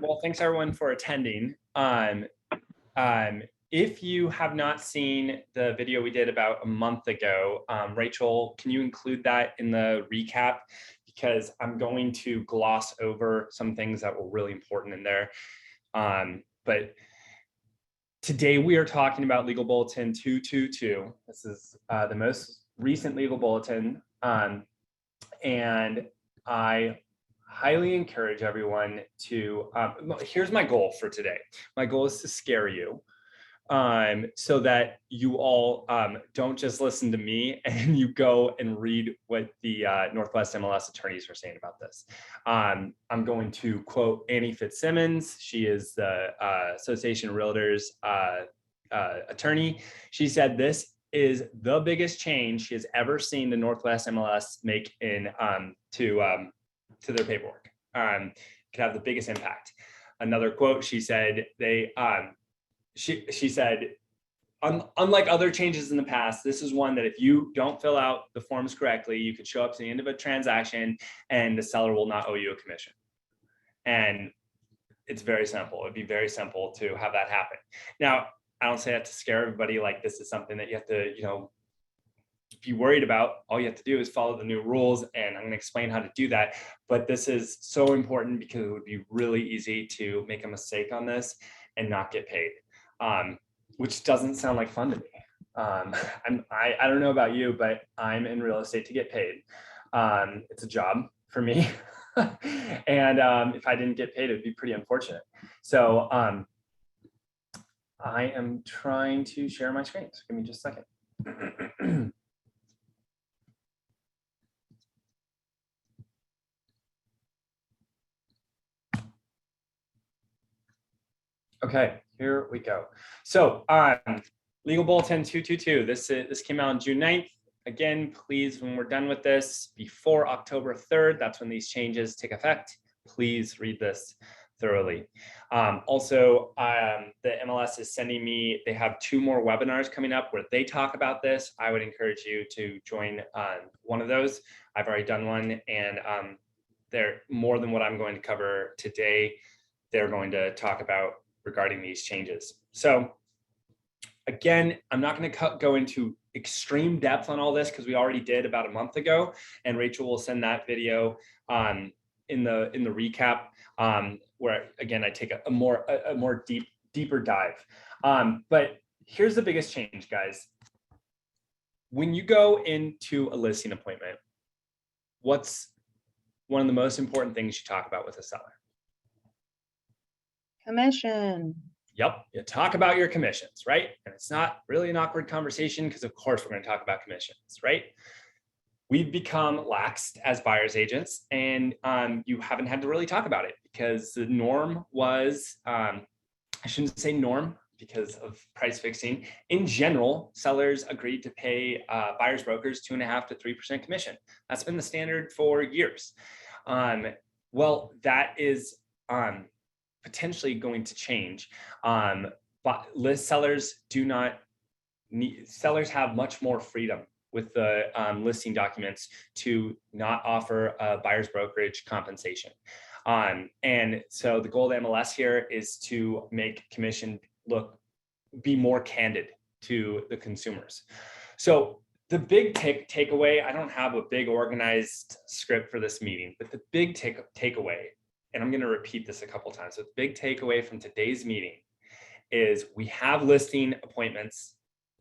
well, thanks everyone for attending. If you have not seen the video we did about a month ago, Rachel, can you include that in the recap? Because I'm going to gloss over some things that were really important in there. But today we are talking about Legal Bulletin 222. This is the most recent legal bulletin. And I highly encourage everyone to, here's my goal for today. My goal is to scare you so that you all don't just listen to me and you go and read what the Northwest MLS attorneys are saying about this. I'm going to quote Annie Fitzsimmons. She is the Association of Realtors attorney. She said this is the biggest change she has ever seen the Northwest MLS make in to their paperwork. Could have the biggest impact. Another quote, she said she said, unlike other changes in the past, this is one that if you don't fill out the forms correctly, you could show up to the end of a transaction and the seller will not owe you a commission. And it's very simple. It'd be very simple to have that happen. Now, I don't say that to scare everybody, like this is something that you have to, be worried about. All you have to do is follow the new rules, and I'm going to explain how to do that. But this is so important because it would be really easy to make a mistake on this and not get paid, which doesn't sound like fun to me. I don't know about you, but I'm in real estate to get paid. It's a job for me. And if I didn't get paid, it'd be pretty unfortunate. So I am trying to share my screen. So give me just a second. Okay, here we go. So Legal Bulletin 222, this came out on June 9th. Again, please, when we're done with this, before October 3rd, that's when these changes take effect. Please read this thoroughly. Also, the MLS is sending me, they have 2 more webinars coming up where they talk about this. I would encourage you to join one of those. I've already done one, and they're more than what I'm going to cover today. They're going to talk about regarding these changes. So again, I'm not going to go into extreme depth on all this because we already did about a month ago, and Rachel will send that video in the recap where again I take a more deeper dive. But here's the biggest change, guys. When you go into a listing appointment, what's one of the most important things you talk about with a seller? Commission. Yep, you talk about your commissions, right? And it's not really an awkward conversation because of course we're going to talk about commissions, right? We've become laxed as buyer's agents, and you haven't had to really talk about it because the norm was, I shouldn't say norm because of price fixing. In general, sellers agreed to pay buyer's brokers 2.5% to 3% commission. That's been the standard for years. Well, that is potentially going to change, but sellers sellers have much more freedom with the listing documents to not offer a buyer's brokerage compensation. And so the goal of MLS here is to make commission be more candid to the consumers. So the big takeaway, I don't have a big organized script for this meeting, but the big takeaway, and I'm going to repeat this a couple of times. So the big takeaway from today's meeting is we have listing appointments.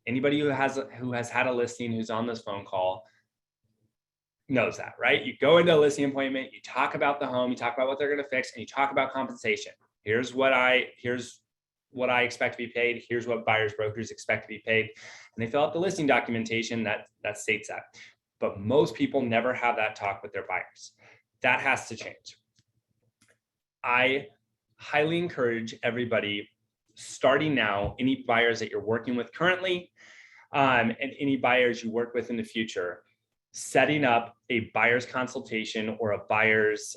Anybody who has had a listing who's on this phone call knows that, right? You go into a listing appointment, you talk about the home, you talk about what they're going to fix, and you talk about compensation. Here's what I expect to be paid. Here's what buyer's brokers expect to be paid. And they fill out the listing documentation that states that. But most people never have that talk with their buyers. That has to change. I highly encourage everybody, starting now, any buyers that you're working with currently, and any buyers you work with in the future, setting up a buyer's consultation or a buyer's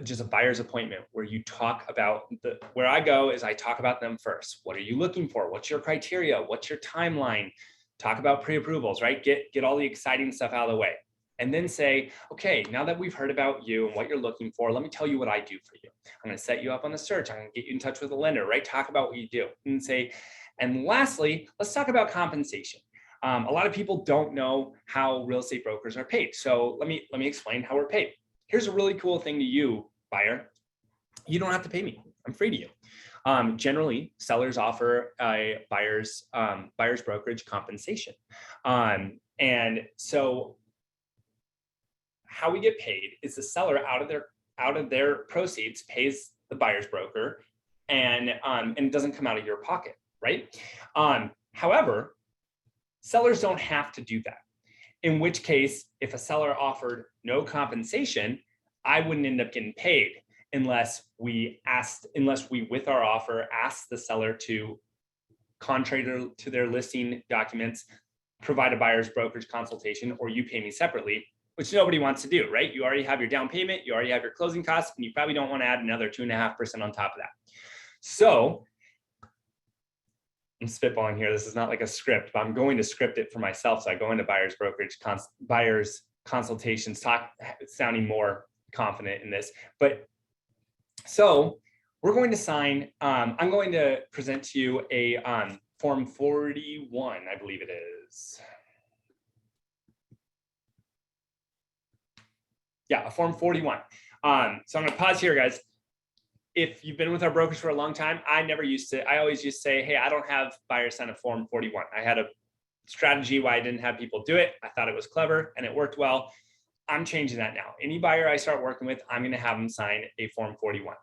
just a buyer's appointment where you talk about where I go is I talk about them first. What are you looking for? What's your criteria? What's your timeline? Talk about pre-approvals, right? Get all the exciting stuff out of the way. and then say, okay, now that we've heard about you and what you're looking for, let me tell you what I do for you. I'm going to set you up on a search. I'm going to get you in touch with a lender, right? Talk about what you do and say, and lastly, let's talk about compensation. A lot of people don't know how real estate brokers are paid. So let me explain how we're paid. Here's a really cool thing to you, buyer. You don't have to pay me. I'm free to you. Generally, sellers offer a buyer's brokerage compensation. And so how we get paid is the seller out of their proceeds pays the buyer's broker, and it doesn't come out of your pocket, right? However, sellers don't have to do that. In which case, if a seller offered no compensation, I wouldn't end up getting paid unless we with our offer asked the seller to, contrary to their listing documents, provide a buyer's brokerage consultation, or you pay me separately, which nobody wants to do, right? You already have your down payment, you already have your closing costs, and you probably don't want to add another 2.5% on top of that. So I'm spitballing here. This is not like a script, but I'm going to script it for myself. So I go into buyer's brokerage, buyer's consultations, sounding more confident in this. But so we're going to sign, I'm going to present to you a Form 41, I believe it is. Yeah, a Form 41. So I'm going to pause here, guys. If you've been with our brokers for a long time, I always used to say, hey, I don't have buyers sign a Form 41. I had a strategy why I didn't have people do it. I thought it was clever and it worked well. I'm changing that now. Any buyer I start working with, I'm going to have them sign a Form 41.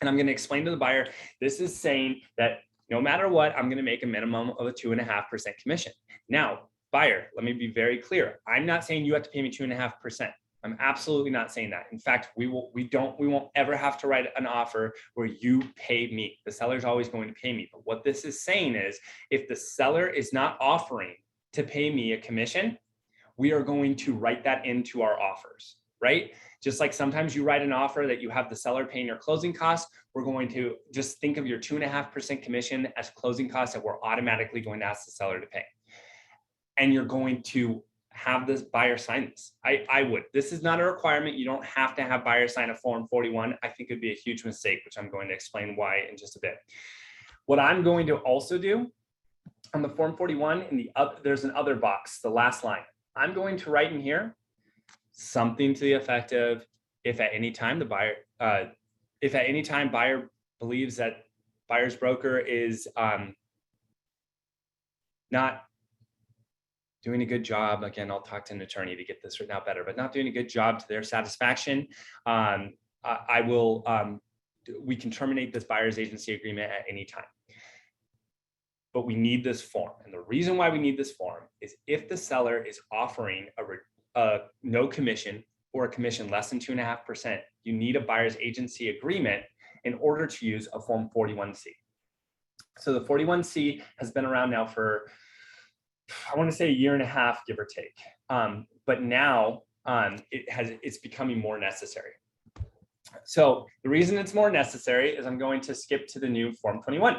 And I'm going to explain to the buyer, this is saying that no matter what, I'm going to make a minimum of a 2.5% commission. Now, buyer, let me be very clear. I'm not saying you have to pay me 2.5%. I'm absolutely not saying that. In fact, we won't ever have to write an offer where you pay me. The seller's always going to pay me. But what this is saying is, if the seller is not offering to pay me a commission, we are going to write that into our offers, right? Just like sometimes you write an offer that you have the seller paying your closing costs, we're going to just think of your 2.5% commission as closing costs that we're automatically going to ask the seller to pay. And you're going to have this buyer sign this. I would. This is not a requirement. You don't have to have buyer sign a Form 41. I think it'd be a huge mistake, which I'm going to explain why in just a bit. What I'm going to also do on the Form 41, there's an other box, the last line. I'm going to write in here something to the effect of, if at any time buyer believes that buyer's broker is not doing a good job, again, I'll talk to an attorney to get this written out better, but not doing a good job to their satisfaction, we can terminate this buyer's agency agreement at any time. But we need this form. And the reason why we need this form is if the seller is offering a no commission or a commission less than 2.5%, you need a buyer's agency agreement in order to use a Form 41C. So the 41C has been around now for, I want to say, 1.5 years, give or take. But now it's becoming more necessary. So the reason it's more necessary is I'm going to skip to the new Form 21.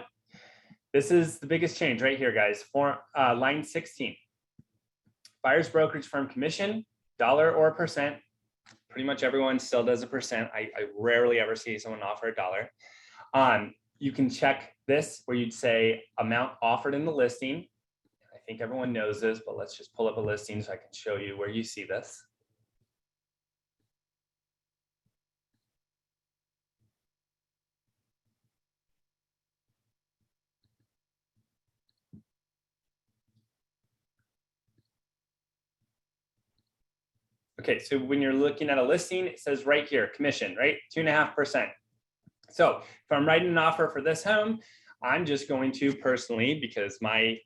This is the biggest change right here, guys. Line 16. Buyer's brokerage firm commission, dollar or a percent. Pretty much everyone still does a percent. I rarely ever see someone offer $1. You can check this where you'd say amount offered in the listing. I think everyone knows this, but let's just pull up a listing so I can show you where you see this. Okay, so when you're looking at a listing, it says right here, commission, right? 2.5%. So if I'm writing an offer for this home, I'm just going to personally, because my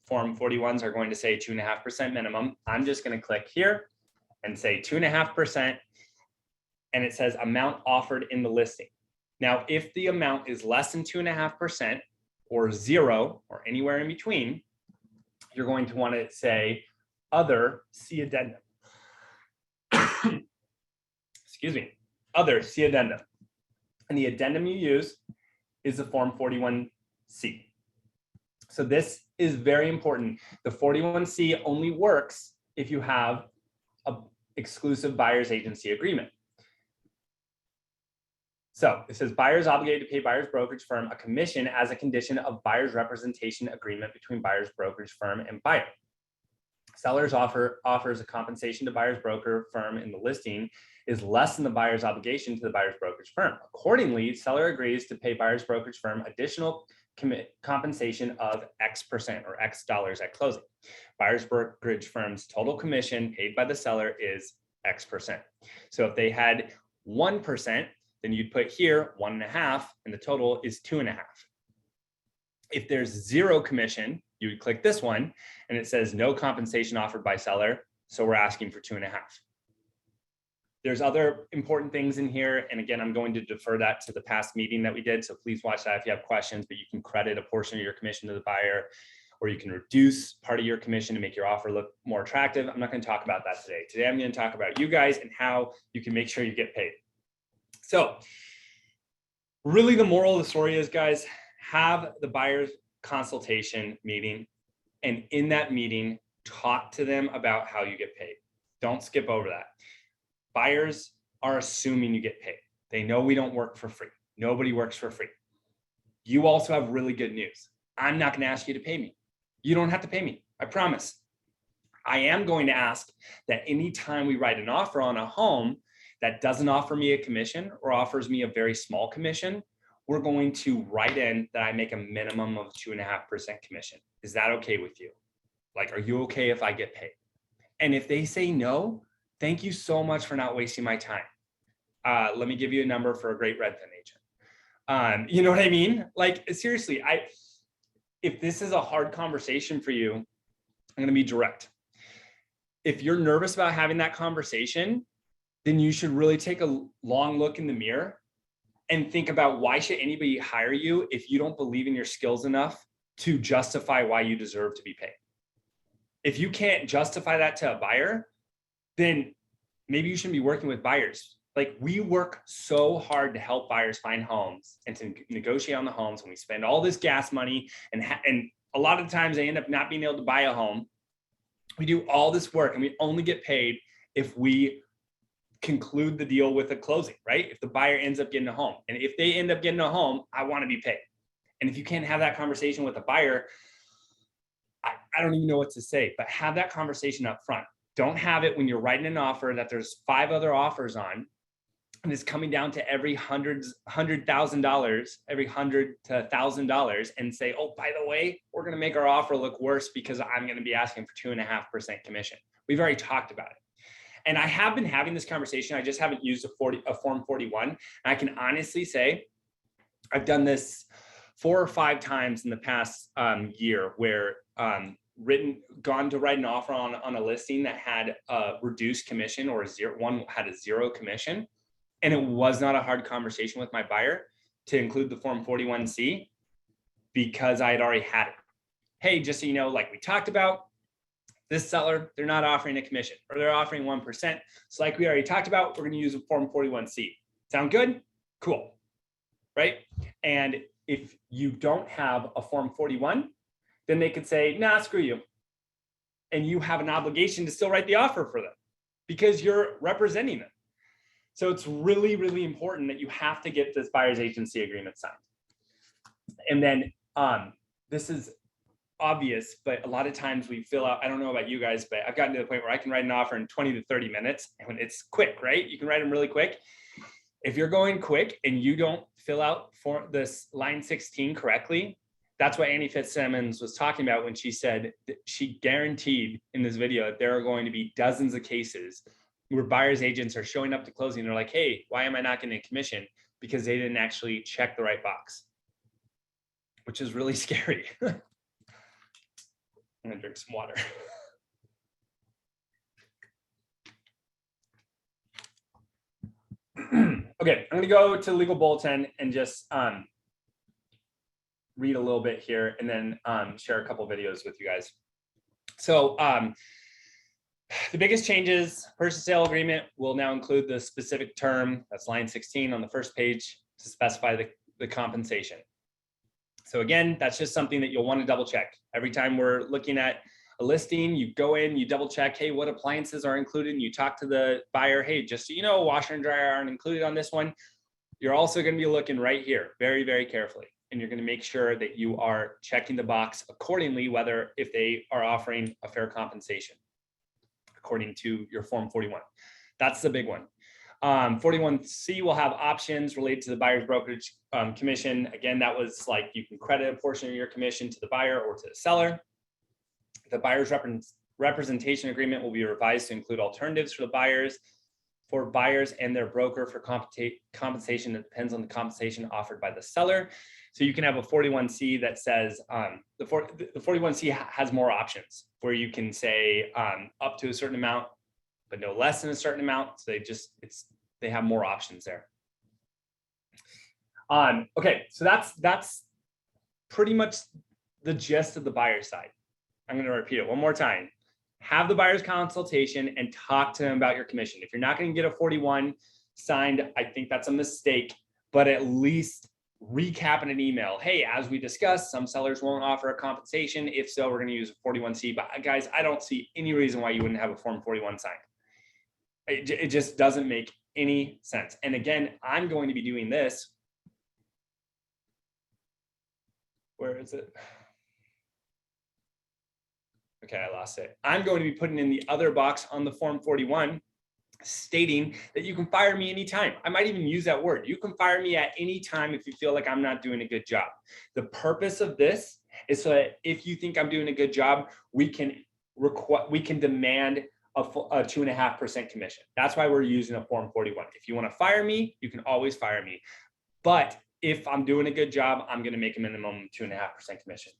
Form 41s are going to say 2.5% minimum, I'm just going to click here and say 2.5%, and it says amount offered in the listing. Now, if the amount is less than 2.5% or 0 or anywhere in between, you're going to want to say other, see addendum. Excuse me, other, see addendum. And the addendum you use is the Form 41C. So this is very important. The 41C only works if you have exclusive buyer's agency agreement. So it says buyer is obligated to pay buyer's brokerage firm a commission as a condition of buyer's representation agreement between buyer's brokerage firm and buyer. Seller's offers a compensation to buyer's broker firm in the listing is less than the buyer's obligation to the buyer's brokerage firm. Accordingly, seller agrees to pay buyer's brokerage firm additional compensation of X% or X dollars at closing. Buyer's brokerage firm's total commission paid by the seller is X%. So if they had 1%, then you'd put here 1.5, and the total is 2.5. If there's 0 commission, you would click this one, and it says no compensation offered by seller, so we're asking for 2.5. There's other important things in here, and again, I'm going to defer that to the past meeting that we did, so please watch that if you have questions, but you can credit a portion of your commission to the buyer, or you can reduce part of your commission to make your offer look more attractive. I'm not going to talk about that today. Today, I'm going to talk about you guys and how you can make sure you get paid. So really the moral of the story is, guys, have the buyer's consultation meeting, and in that meeting, talk to them about how you get paid. Don't skip over that. Buyers are assuming you get paid. They know we don't work for free. Nobody works for free. You also have really good news. I'm not going to ask you to pay me. You don't have to pay me. I promise. I am going to ask that anytime we write an offer on a home that doesn't offer me a commission or offers me a very small commission, we're going to write in that I make a minimum of 2.5% commission. Is that okay with you? Like, are you okay if I get paid? And if they say no, thank you so much for not wasting my time. Let me give you a number for a great Redfin agent. You know what I mean? Like, seriously, if this is a hard conversation for you, I'm going to be direct. If you're nervous about having that conversation, then you should really take a long look in the mirror and think about, why should anybody hire you if you don't believe in your skills enough to justify why you deserve to be paid? If you can't justify that to a buyer, then maybe you shouldn't be working with buyers. Like, we work so hard to help buyers find homes and to negotiate on the homes, and we spend all this gas money, and a lot of the times they end up not being able to buy a home. We do all this work and we only get paid if we conclude the deal with a closing, right? If the buyer ends up getting a home, and if they end up getting a home, I want to be paid. And if you can't have that conversation with a buyer, I don't even know what to say, but have that conversation up front. Don't have it when you're writing an offer that there's 5 other offers on, and it's coming down to every $100,000, every $100 to $1,000, and say, oh, by the way, we're going to make our offer look worse because I'm going to be asking for 2.5% commission. We've already talked about it. And I have been having this conversation. I just haven't used a Form 41. And I can honestly say I've done this 4 or 5 times in the past year, where gone to write an offer on a listing that had a reduced commission, or one had a 0 commission. And it was not a hard conversation with my buyer to include the Form 41C, because I had already had it. Hey, just so you know, like we talked about, this seller, they're not offering a commission, or they're offering 1%. So like we already talked about, we're going to use a Form 41C. Sound good? Cool. Right? And if you don't have a Form 41, then they could say, nah, screw you. And you have an obligation to still write the offer for them because you're representing them. So it's really, really important that you have to get this buyer's agency agreement signed. And then this is obvious, but a lot of times we fill out, I don't know about you guys, but I've gotten to the point where I can write an offer in 20 to 30 minutes, and it's quick, right? You can write them really quick. If you're going quick and you don't fill out for this line 16 correctly, that's what Annie Fitzsimmons was talking about when she said that she guaranteed in this video that there are going to be dozens of cases where buyer's agents are showing up to closing and they're like, hey, why am I not getting a commission? Because they didn't actually check the right box, which is really scary. I'm gonna drink some water. Okay, I'm gonna go to Legal Bulletin and just read a little bit here, and then share a couple videos with you guys. So the biggest changes: purchase sale agreement will now include the specific term, that's line 16 on the first page, to specify the compensation. So again, that's just something that you'll want to double check every time we're looking at a listing, you go in, you double check, hey, what appliances are included? And you talk to the buyer, hey, just so you know, washer and dryer aren't included on this one. You're also going to be looking right here very, very carefully. And you're going to make sure that you are checking the box accordingly, whether if they are offering a fair compensation according to your Form 41. That's the big one. 41C will have options related to the buyer's brokerage commission. Again, that was like you can credit a portion of your commission to the buyer or to the seller. The buyer's representation agreement will be revised to include alternatives for buyers and their broker for compensation that depends on the compensation offered by the seller. So you can have a 41C that says the 41C has more options where you can say up to a certain amount, but no less than a certain amount. So they have more options there. Okay, so that's pretty much the gist of the buyer side. I'm going to repeat it one more time. Have the buyer's consultation and talk to them about your commission. If you're not going to get a 41 signed, I think that's a mistake, but at least recap in an email. Hey, as we discussed, some sellers won't offer a compensation. If so, we're going to use a 41C. But guys, I don't see any reason why you wouldn't have a Form 41 signed. It just doesn't make any sense. And again, I'm going to be doing this. Where is it? Okay, I lost it. I'm going to be putting in the other box on the Form 41 stating that you can fire me anytime. I might even use that word. You can fire me at any time if you feel like I'm not doing a good job. The purpose of this is so that if you think I'm doing a good job, we can demand a 2.5% commission. That's why we're using a Form 41. If you want to fire me, you can always fire me. But if I'm doing a good job, I'm going to make a minimum 2.5% commission.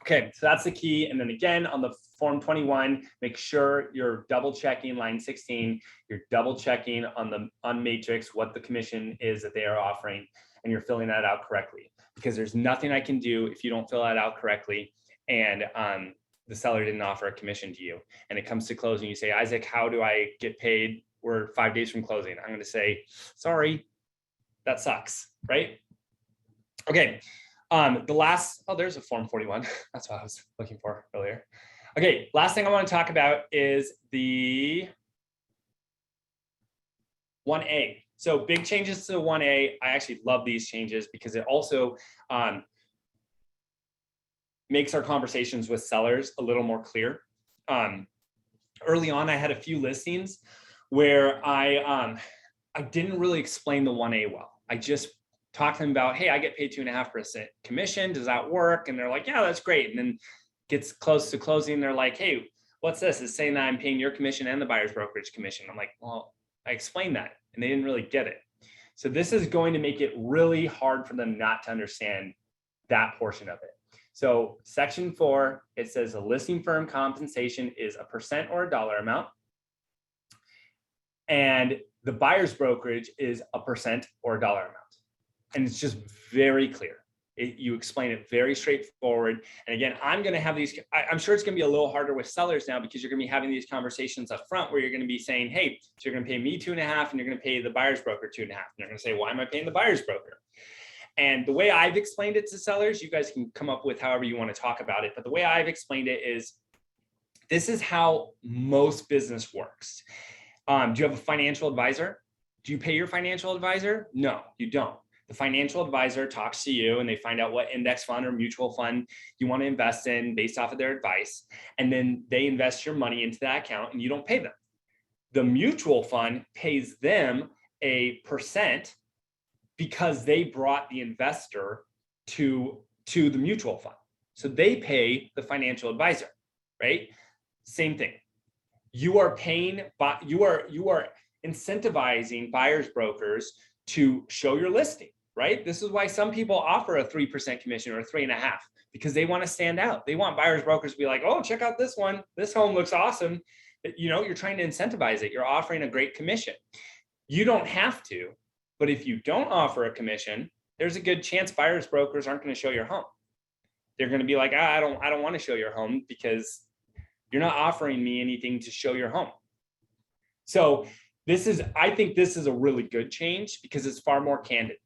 Okay, so that's the key. And then again, on the Form 21, make sure you're double checking line 16. You're double checking on Matrix what the commission is that they are offering, and you're filling that out correctly. Because there's nothing I can do if you don't fill that out correctly and the seller didn't offer a commission to you. And it comes to closing, you say, Isaac, how do I get paid? We're 5 days from closing. I'm going to say, sorry, that sucks, right? Okay. There's a Form 41. That's what I was looking for earlier. Okay, last thing I want to talk about is the 1A. So big changes to the 1A. I actually love these changes because it also makes our conversations with sellers a little more clear. Early on, I had a few listings where I didn't really explain the 1A well. I just talk to them about, hey, I get paid 2.5% commission. Does that work? And they're like, yeah, that's great. And then gets close to closing. They're like, hey, what's this? It's saying that I'm paying your commission and the buyer's brokerage commission. I'm like, well, I explained that. And they didn't really get it. So this is going to make it really hard for them not to understand that portion of it. So section 4, it says a listing firm compensation is a % or a dollar amount. And the buyer's brokerage is a % or a dollar amount. And it's just very clear. You explain it very straightforward. And again, I'm going to have these, I'm sure it's going to be a little harder with sellers now because you're going to be having these conversations up front where you're going to be saying, hey, so you're going to pay me 2.5 and you're going to pay the buyer's broker 2.5. And they're going to say, why am I paying the buyer's broker? And the way I've explained it to sellers, you guys can come up with however you want to talk about it. But the way I've explained it is, this is how most business works. Do you have a financial advisor? Do you pay your financial advisor? No, you don't. The financial advisor talks to you and they find out what index fund or mutual fund you want to invest in based off of their advice. And then they invest your money into that account and you don't pay them. The mutual fund pays them a % because they brought the investor to the mutual fund. So they pay the financial advisor, right? Same thing. You are paying, you are incentivizing buyers brokers to show your listing, right? This is why some people offer a 3% commission or 3.5%, because they want to stand out. They want buyers brokers to be like, oh, check out this one. This home looks awesome. You know, you're trying to incentivize it. You're offering a great commission. You don't have to, but if you don't offer a commission, there's a good chance buyers brokers aren't going to show your home. They're going to be like, I don't want to show your home because you're not offering me anything to show your home. So I think this is a really good change because it's far more candid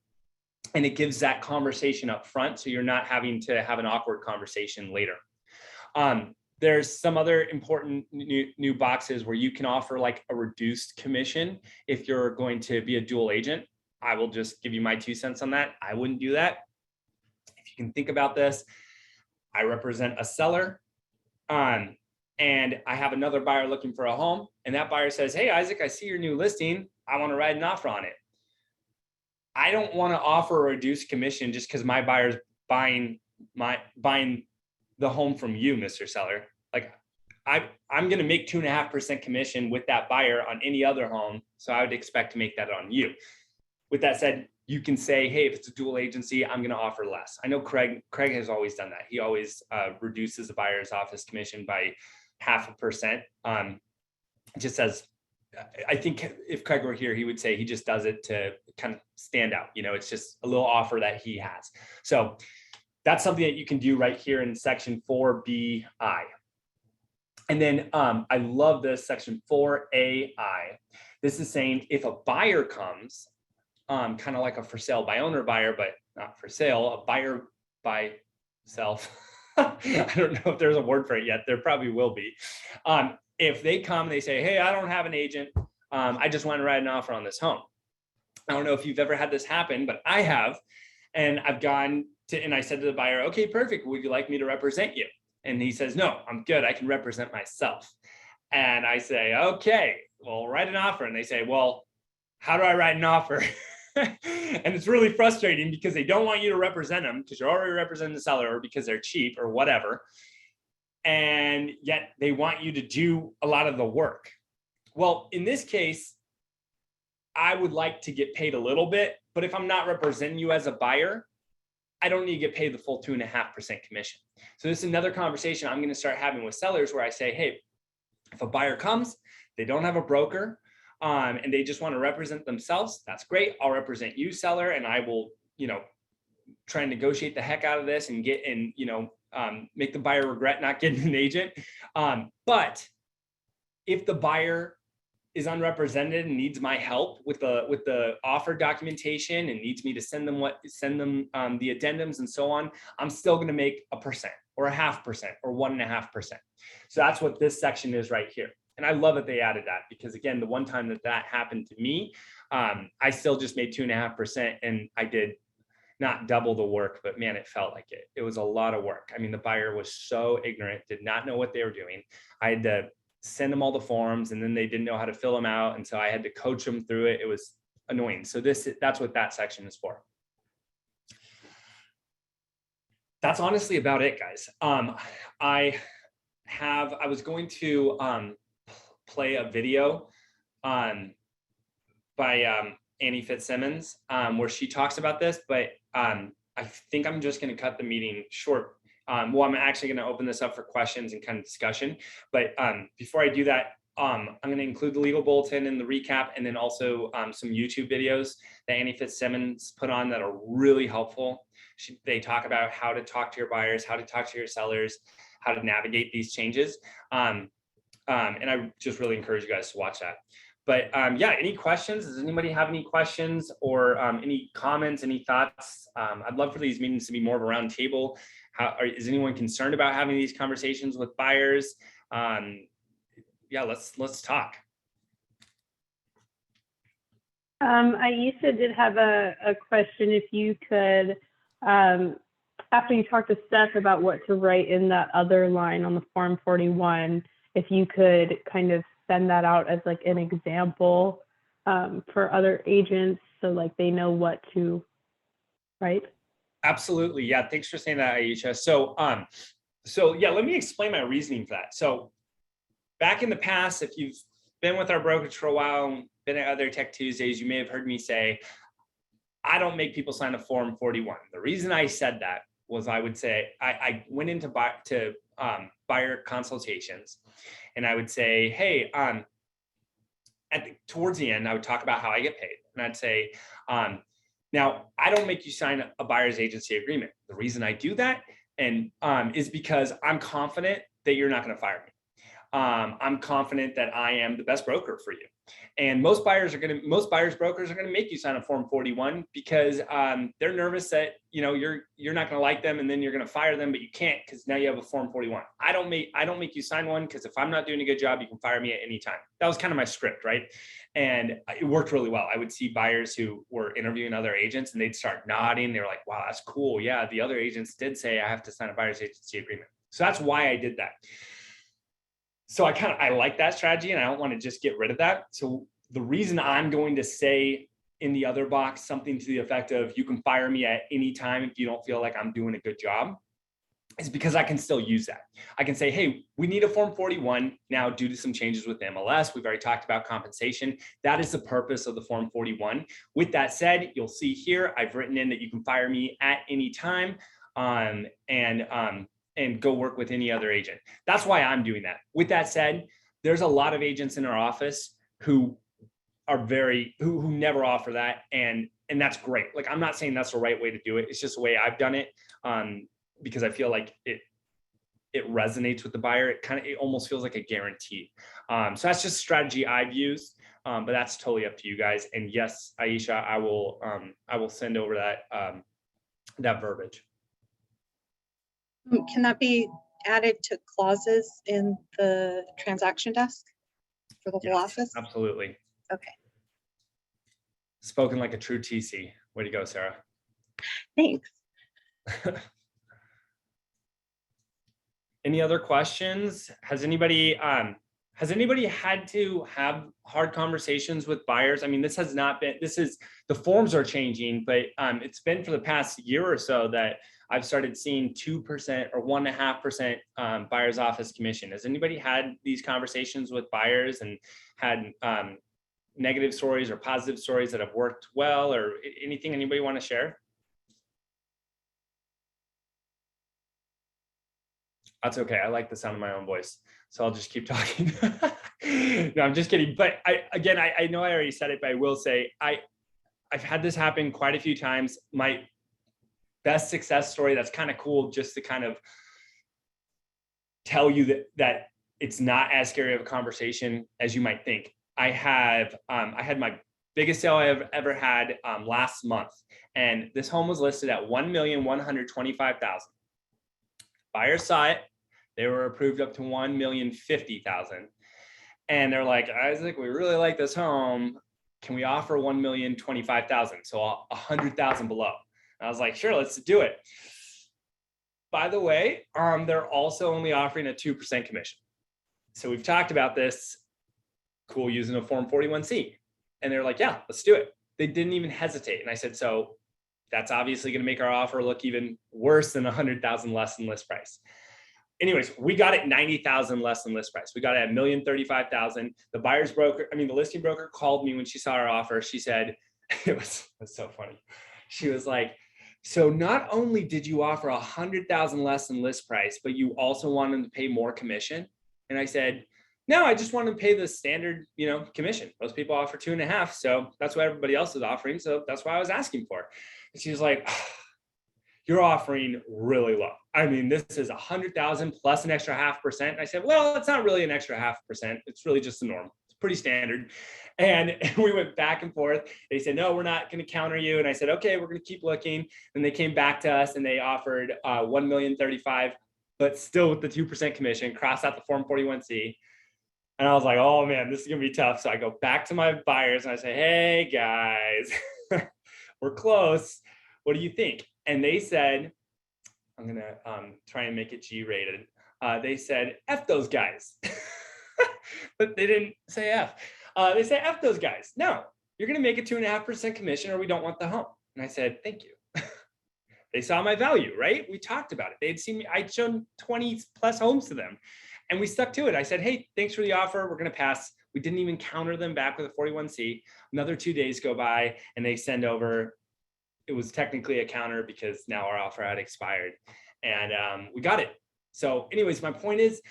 and it gives that conversation up front. So you're not having to have an awkward conversation later. There's some other important new boxes where you can offer like a reduced commission if you're going to be a dual agent. I will just give you my 2 cents on that. I wouldn't do that. If you can think about this, I represent a seller, and I have another buyer looking for a home, and that buyer says, hey, Isaac, I see your new listing. I want to write an offer on it. I don't want to offer a reduced commission just because my buyer's buying the home from you, Mr. Seller. Like I'm going to make 2.5% commission with that buyer on any other home. So I would expect to make that on you. With that said, you can say, hey, if it's a dual agency, I'm going to offer less. I know Craig has always done that. He always reduces the buyer's office commission by 0.5%. Just as I think if Craig were here, he would say he just does it to kind of stand out. You know, it's just a little offer that he has. So that's something that you can do right here in section 4BI. And then I love this section 4AI. This is saying if a buyer comes, kind of like a for sale by owner buyer, but not for sale, a buyer by self. I don't know if there's a word for it yet. There probably will be. If they come and they say, hey, I don't have an agent. I just want to write an offer on this home. I don't know if you've ever had this happen, but I have. And I've gone to, and I said to the buyer, okay, perfect. Would you like me to represent you? And he says, no, I'm good. I can represent myself. And I say, okay, well, write an offer. And they say, well, how do I write an offer? And it's really frustrating because they don't want you to represent them because you're already representing the seller or because they're cheap or whatever. And yet they want you to do a lot of the work. Well, in this case, I would like to get paid a little bit, but if I'm not representing you as a buyer, I don't need to get paid the full 2.5% commission. So this is another conversation I'm going to start having with sellers where I say, hey, if a buyer comes, they don't have a broker, and they just want to represent themselves, that's great. I'll represent you, seller, and I will, try and negotiate the heck out of this and get in, make the buyer regret not getting an agent. But if the buyer is unrepresented and needs my help with the offer documentation and needs me to send them the addendums and so on, I'm still going to make 1% or 0.5% or 1.5%. So that's what this section is right here. And I love that they added that because again, the one time that happened to me, I still just made 2.5% and I did not double the work, but man, it felt like it. It was a lot of work. I mean, the buyer was so ignorant, did not know what they were doing. I had to send them all the forms and then they didn't know how to fill them out. And so I had to coach them through it. It was annoying. So that's what that section is for. That's honestly about it, guys. I was going to play a video by Annie Fitzsimmons where she talks about this, but I think I'm just going to cut the meeting short. Well, I'm actually going to open this up for questions and kind of discussion. But before I do that, I'm going to include the legal bulletin and the recap, and then also some YouTube videos that Annie Fitzsimmons put on that are really helpful. They talk about how to talk to your buyers, how to talk to your sellers, how to navigate these changes. And I just really encourage you guys to watch that. But yeah, any questions? Does anybody have any questions or any comments, any thoughts? I'd love for these meetings to be more of a round table. Is anyone concerned about having these conversations with buyers? Yeah, let's talk. Aisha did have a question. If you could, after you talked to Steph about what to write in that other line on the Form 41, if you could kind of send that out as like an example for other agents so like they know what to write. Absolutely. Yeah. Thanks for saying that, Aisha. So yeah, let me explain my reasoning for that. So back in the past, if you've been with our brokerage for a while, been at other Tech Tuesdays, you may have heard me say, I don't make people sign a Form 41. The reason I said that was I would say, I went into buyer consultations and I would say, hey, towards the end, I would talk about how I get paid. And I'd say, now, I don't make you sign a buyer's agency agreement. The reason I do that is because I'm confident that you're not going to fire me. I'm confident that I am the best broker for you. And most buyers brokers are going to make you sign a Form 41 because they're nervous that, you know, you're not going to like them and then you're going to fire them, but you can't because now you have a Form 41. I don't make you sign one because if I'm not doing a good job, you can fire me at any time. That was kind of my script, right? And it worked really well. I would see buyers who were interviewing other agents and they'd start nodding. They were like, wow, that's cool. Yeah, the other agents did say I have to sign a buyer's agency agreement. So that's why I did that. So I like that strategy and I don't want to just get rid of that. So the reason I'm going to say in the other box something to the effect of you can fire me at any time if you don't feel like I'm doing a good job is because I can still use that. I can say, hey, we need a Form 41 now due to some changes with MLS. We've already talked about compensation. That is the purpose of the Form 41. With that said, you'll see here, I've written in that you can fire me at any time and go work with any other agent. That's why I'm doing that. With that said, there's a lot of agents in our office who are who never offer that. And that's great. Like, I'm not saying that's the right way to do it. It's just the way I've done it. Because I feel like it resonates with the buyer. It almost feels like a guarantee. So that's just a strategy I've used, but that's totally up to you guys. And yes, Aisha, I will send over that verbiage. Can that be added to clauses in the transaction desk for the whole office? Absolutely. Okay. Spoken like a true TC. Way to go, Sarah. Thanks. Any other questions? Has anybody had to have hard conversations with buyers? I mean, the forms are changing, but it's been for the past year or so that I've started seeing 2% or 1.5% buyer's office commission. Has anybody had these conversations with buyers and had negative stories or positive stories that have worked well, or anything anybody want to share? That's okay. I like the sound of my own voice, so I'll just keep talking. No, I'm just kidding. But I know I already said it, but I will say I've had this happen quite a few times. My best success story, that's kind of cool, just to kind of tell you that it's not as scary of a conversation as you might think. I had my biggest sale I've ever had last month, and this home was listed at $1,125,000. Buyers saw it. They were approved up to $1,050,000. And they're like, Isaac, we really like this home. Can we offer $1,025,000? So $100,000 below. And I was like, sure, let's do it. By the way, they're also only offering a 2% commission. So we've talked about this. Cool, using a Form 41C. And they're like, yeah, let's do it. They didn't even hesitate. And I said, so that's obviously going to make our offer look even worse than $100,000 less than list price. Anyways, we got it $90,000 less than list price. We got it at $1,035,000. The listing broker called me when she saw our offer. She said, it was so funny. She was like, so not only did you offer $100,000 less than list price, but you also wanted to pay more commission? And I said, no, I just want to pay the standard, commission. Most people offer 2.5. So that's what everybody else is offering. So that's why I was asking for. And she was like, oh, you're offering really low. I mean, this is 100,000 plus an extra 0.5%. And I said, well, it's not really an extra 0.5%. It's really just the norm. It's pretty standard. And we went back and forth. They said, no, we're not going to counter you. And I said, okay, we're going to keep looking. And they came back to us and they offered $1,035,000, but still with the 2% commission, crossed out the Form 41C. And I was like, oh man, this is going to be tough. So I go back to my buyers and I say, hey guys, we're close. What do you think? And they said, I'm going to try and make it G-rated. They said, F those guys. But they didn't say F. They said, F those guys. No, you're going to make a 2.5% commission or we don't want the home. And I said, thank you. They saw my value, right? We talked about it. They'd seen me. I'd shown 20 plus homes to them. And we stuck to it. I said, hey, thanks for the offer. We're going to pass. We didn't even counter them back with a 41C. Another 2 days go by and they send over. It was technically a counter because now our offer had expired and we got it. So anyways, my point is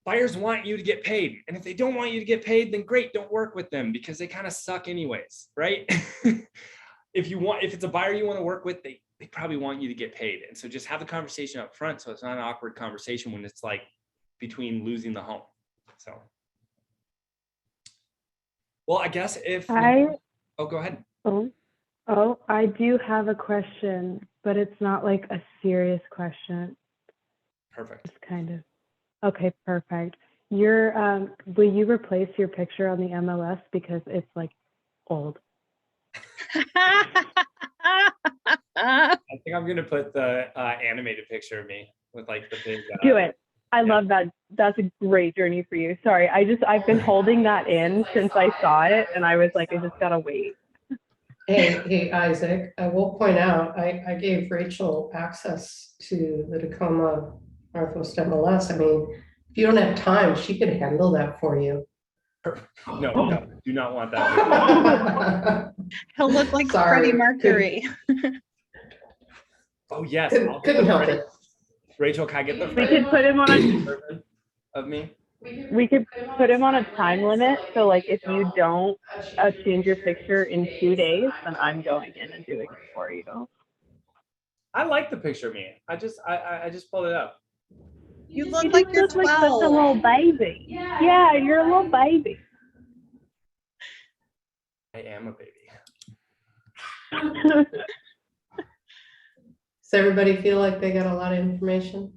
buyers want you to get paid. And if they don't want you to get paid, then great, don't work with them because they kind of suck anyways, right? If it's a buyer you want to work with, they probably want you to get paid. And so just have the conversation up front. So it's not an awkward conversation when it's like between losing the home. So Well, I guess if, I oh, go ahead. I do have a question, but it's not like a serious question. Perfect. It's kind of, okay, perfect. Will you replace your picture on the MLS because it's like old? I think I'm gonna put the animated picture of me with like the big. Do it. I yeah. love that. That's a great journey for you. Sorry, I've been holding that in since I saw it, and I was like, I just gotta wait. Hey, Isaac, I will point out, I gave Rachel access to the Tacoma Northwest MLS. I mean, if you don't have time, she could handle that for you. No, do not want that. He'll look like Sorry, Freddie Mercury. Oh yes, Couldn't help it. Rachel, can I get the We could put him on a version of me? we could put him on a time limit. So like if you don't change your picture in 2 days, then I'm going in and doing it for you. I like the picture of me. I just pulled it up. You You look just like you're look like such a 12. little baby. Yeah, you're a little baby. I am a baby. Does everybody feel like they got a lot of information?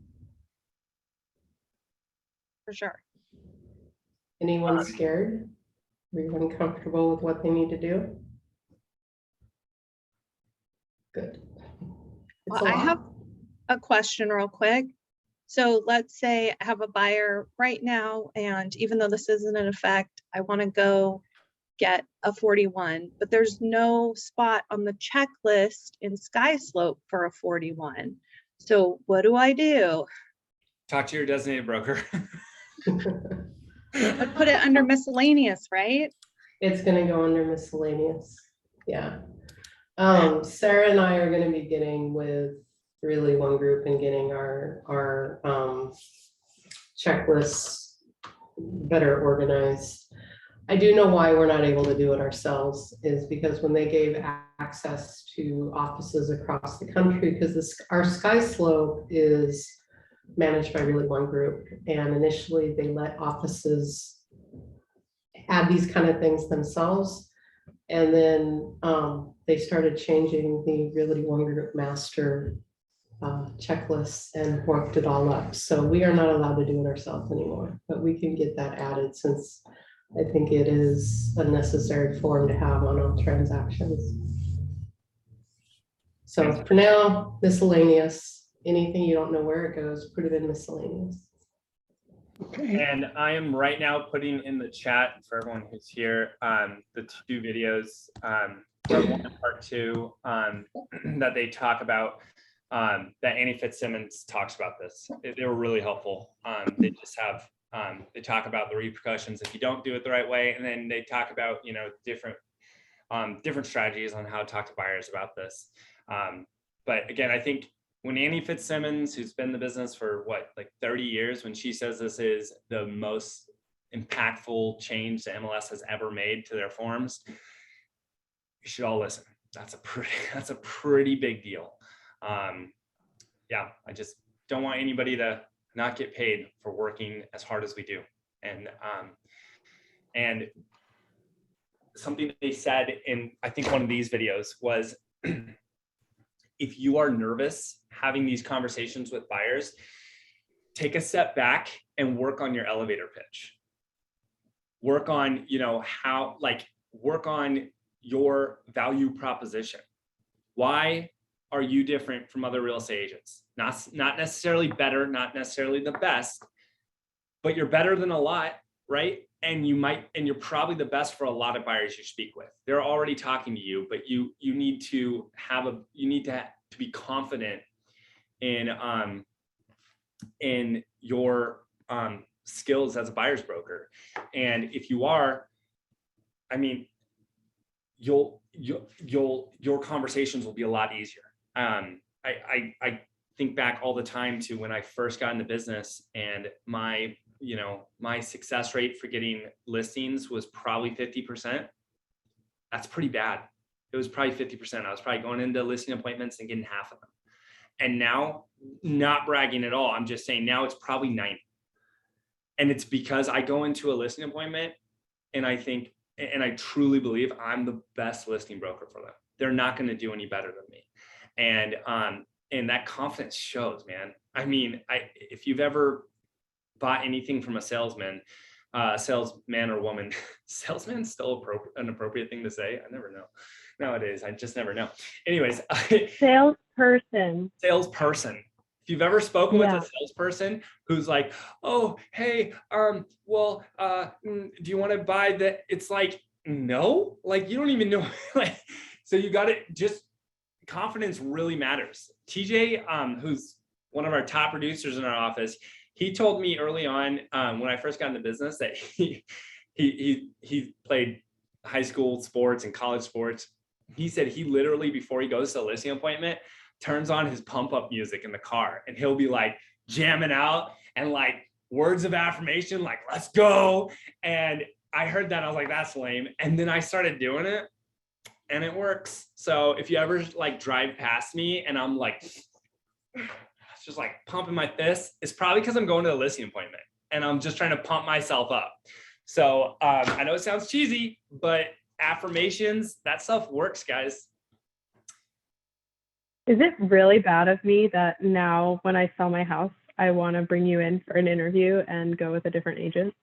For sure. Anyone scared? Everyone comfortable with what they need to do? Good. It's Well, a I lot. have a question real quick. So let's say I have a buyer right now, and even though this isn't in effect, I want to go get a 41, but there's no spot on the checklist in Sky Slope for a 41. So what do I do? Talk to your designated broker. I'd put it under miscellaneous, right? It's gonna go under miscellaneous, yeah. Sarah and I are gonna be getting with Really One Group and getting our checklists better organized. I do know why we're not able to do it ourselves is because when they gave access to offices across the country, because our Sky Slope is managed by Really One Group, and initially they let offices add these kind of things themselves. And then they started changing the Realty One Group master checklists and worked it all up. So we are not allowed to do it ourselves anymore, but we can get that added since I think it is a necessary form to have on all transactions. So for now, miscellaneous, anything you don't know where it goes, put it in miscellaneous. And I am right now putting in the chat for everyone who's here the 2 videos, part 1 and part 2, that they talk about, that Annie Fitzsimmons talks about this. They were really helpful. They just have, they talk about the repercussions if you don't do it the right way, and then they talk about, you know, different strategies on how to talk to buyers about this. But again, I think when Annie Fitzsimmons, who's been in the business for what, like 30 years, when she says this is the most impactful change the MLS has ever made to their forms, you should all listen. That's a pretty big deal. Yeah, I just don't want anybody to not get paid for working as hard as we do. And something they said in, I think, one of these videos was, if you are nervous having these conversations with buyers, take a step back and work on your elevator pitch. Work on, you know, work on your value proposition. Why are you different from other real estate agents? Not necessarily better, not necessarily the best, but you're better than a lot, right? And you're probably the best for a lot of buyers you speak with. They're already talking to you, but you need to be confident in your skills as a buyer's broker. And if you are, I mean, your conversations will be a lot easier. I think back all the time to when I first got into business, and my success rate for getting listings was probably 50%. That's pretty bad. It was probably 50%. I was probably going into listing appointments and getting half of them. And now, not bragging at all, I'm just saying now it's probably 90. And it's because I go into a listing appointment and I think, and I truly believe I'm the best listing broker for them. They're not going to do any better than me. And that confidence shows, man. I mean, if you've ever bought anything from a salesman or woman, salesman's still an appropriate thing to say. I never know. Nowadays, I just never know. Anyways, Salesperson. If you've ever spoken with Yeah. a salesperson who's like, oh, hey, do you want to buy that? It's like, no, like, you don't even know. Like, so you got to just, confidence really matters. TJ, who's one of our top producers in our office, he told me early on when I first got into business that he played high school sports and college sports. He said he literally, before he goes to a listing appointment, turns on his pump up music in the car, and he'll be like jamming out and like words of affirmation, like, let's go. And I heard that, I was like, that's lame. And then I started doing it and it works. So if you ever like drive past me and I'm like, just like pumping my fist, it's probably because I'm going to a listing appointment and I'm just trying to pump myself up. So I know it sounds cheesy, but affirmations, that stuff works, guys. Is it really bad of me that now when I sell my house, I want to bring you in for an interview and go with a different agent?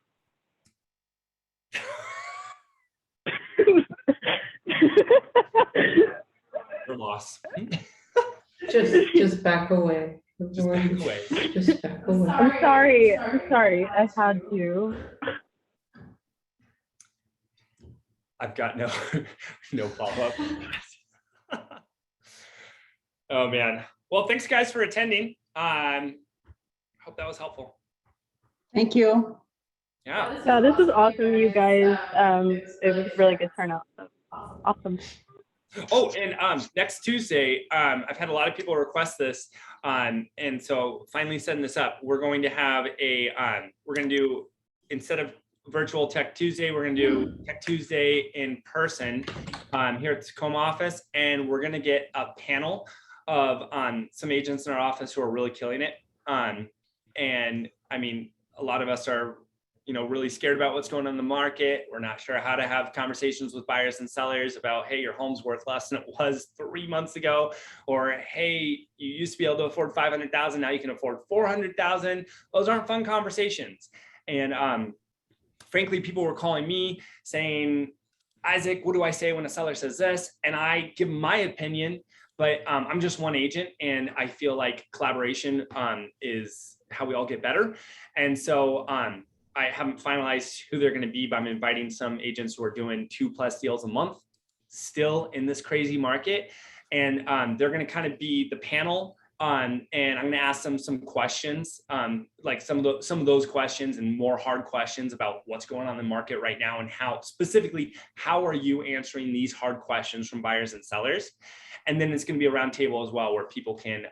Your loss. Just back away. Just back away. Just back away. I'm sorry. I had to. I've got no follow-up. Oh man. Well, thanks guys for attending. Hope that was helpful. Thank you. Yeah. Yeah, this was awesome, you guys. It was a really good turnout. So, awesome. Oh, and next Tuesday, I've had a lot of people request this, and so finally setting this up, we're going to have we're going to do, instead of virtual Tech Tuesday, we're going to do Tech Tuesday in person here at the Tacoma office, and we're going to get a panel of some agents in our office who are really killing it. And I mean, a lot of us are, really scared about what's going on in the market. We're not sure how to have conversations with buyers and sellers about, hey, your home's worth less than it was 3 months ago, or hey, you used to be able to afford $500,000, now you can afford $400,000. Those aren't fun conversations. And frankly, people were calling me saying, Isaac, what do I say when a seller says this? And I give my opinion, but I'm just one agent, and I feel like collaboration is how we all get better. And so I haven't finalized who they're going to be, but I'm inviting some agents who are doing 2+ deals a month still in this crazy market. And they're going to kind of be the panel. And I'm going to ask them some questions, like some of those questions and more hard questions about what's going on in the market right now, and how are you answering these hard questions from buyers and sellers? And then it's going to be a round table as well, where people can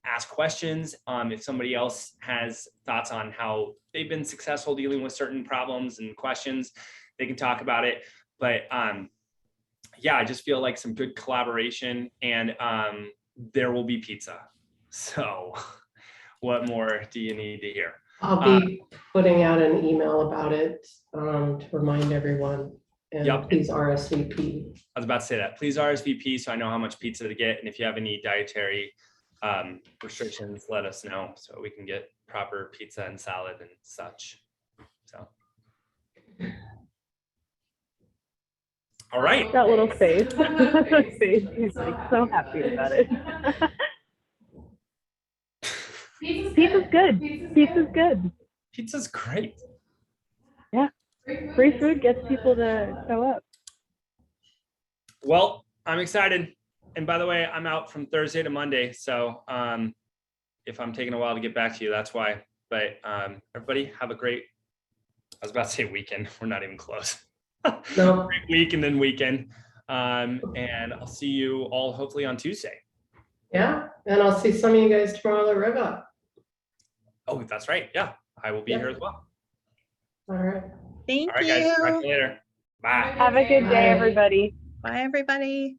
ask questions. If somebody else has thoughts on how they've been successful dealing with certain problems and questions, they can talk about it. But yeah, I just feel like some good collaboration, and there will be pizza. So what more do you need to hear? I'll be putting out an email about it to remind everyone. And Yep. please RSVP. I was about to say that. Please RSVP so I know how much pizza to get. And if you have any dietary restrictions, let us know so we can get proper pizza and salad and such. So. All right. That little face. He's like so happy about it. Pizza's good. Pizza's good. Pizza's great. Yeah. Free food gets people to show up. Well, I'm excited. And by the way, I'm out from Thursday to Monday. So if I'm taking a while to get back to you, that's why. But everybody have a great, I was about to say weekend. We're not even close. No. Great week and then weekend. And I'll see you all hopefully on Tuesday. Yeah, and I'll see some of you guys tomorrow at Rev Up. Oh, that's right. Yeah, I will be here as well. All right. Thank All right, you. guys. Talk to you later. Bye. Have a good day, everybody. Bye, everybody.